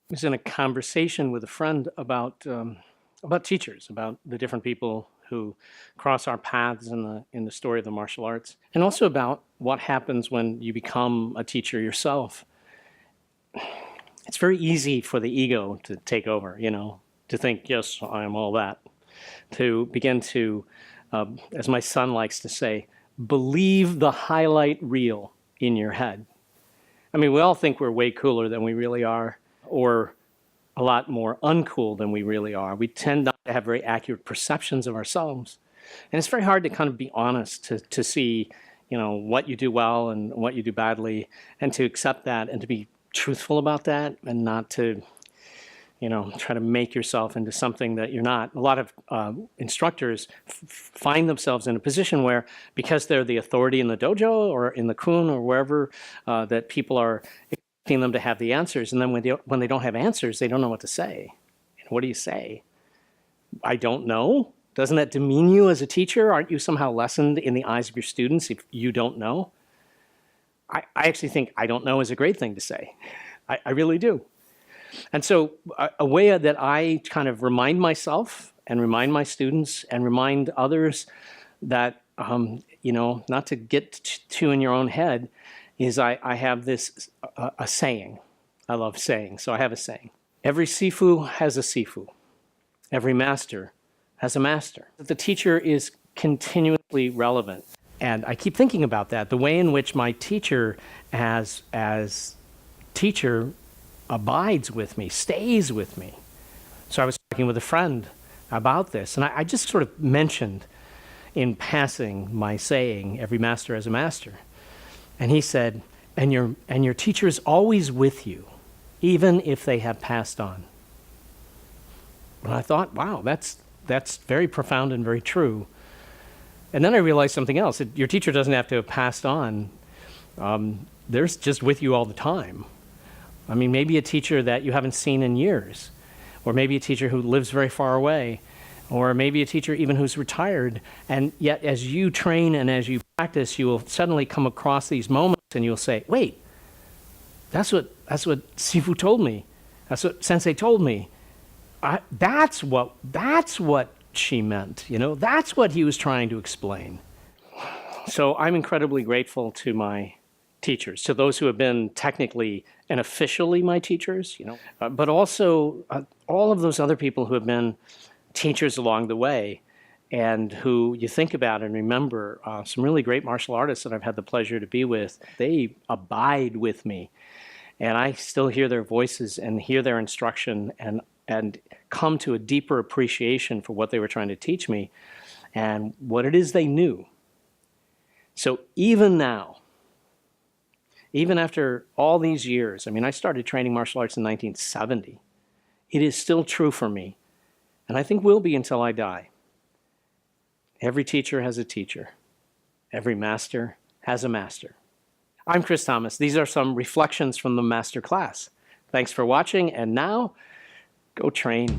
was in a conversation with a friend about teachers, about the different people who cross our paths in the story of the martial arts, and also about what happens when you become a teacher yourself. It's very easy for the ego to take over, to think, yes, I am all that, to begin to, as my son likes to say, believe the highlight reel in your head. I mean, we all think we're way cooler than we really are, or a lot more uncool than we really are. We tend not to have very accurate perceptions of ourselves. And it's very hard to kind of be honest, to see, what you do well and what you do badly, and to accept that and to be truthful about that, and not to, try to make yourself into something that you're not. A lot of instructors find themselves in a position where, because they're the authority in the dojo or in the kun or wherever, that people are expecting them to have the answers. And then when they don't have answers, they don't know what to say. And what do you say? I don't know? Doesn't that demean you as a teacher? Aren't you somehow lessened in the eyes of your students if you don't know? I actually think I don't know is a great thing to say. I really do. And so a way that I kind of remind myself and remind my students and remind others that, not to get too in your own head, is I have this, a saying. I love saying, so I have a saying. Every Sifu has a Sifu. Every master has a master. The teacher is continuously relevant. And I keep thinking about that, the way in which my teacher as teacher abides with me, stays with me. So I was talking with a friend about this, and I just sort of mentioned in passing my saying, every master has a master. And he said, and your teacher is always with you, even if they have passed on. And I thought, wow, that's very profound and very true. And then I realized something else. Your teacher doesn't have to have passed on. They're just with you all the time. I mean, maybe a teacher that you haven't seen in years, or maybe a teacher who lives very far away, or maybe a teacher even who's retired. And yet, as you train and as you practice, you will suddenly come across these moments and you'll say, wait, that's what Sifu told me. That's what Sensei told me. That's what she meant, that's what he was trying to explain. So I'm incredibly grateful to my teachers, to those who have been technically and officially my teachers, but also all of those other people who have been teachers along the way, and who you think about and remember. Some really great martial artists that I've had the pleasure to be with, they abide with me, and I still hear their voices and hear their instruction, and come to a deeper appreciation for what they were trying to teach me and what it is they knew. So even now, even after all these years, I mean, I started training martial arts in 1970. It is still true for me, and I think will be until I die. Every teacher has a teacher. Every master has a master. I'm Chris Thomas. These are some reflections from the master class. Thanks for watching, and now, go train.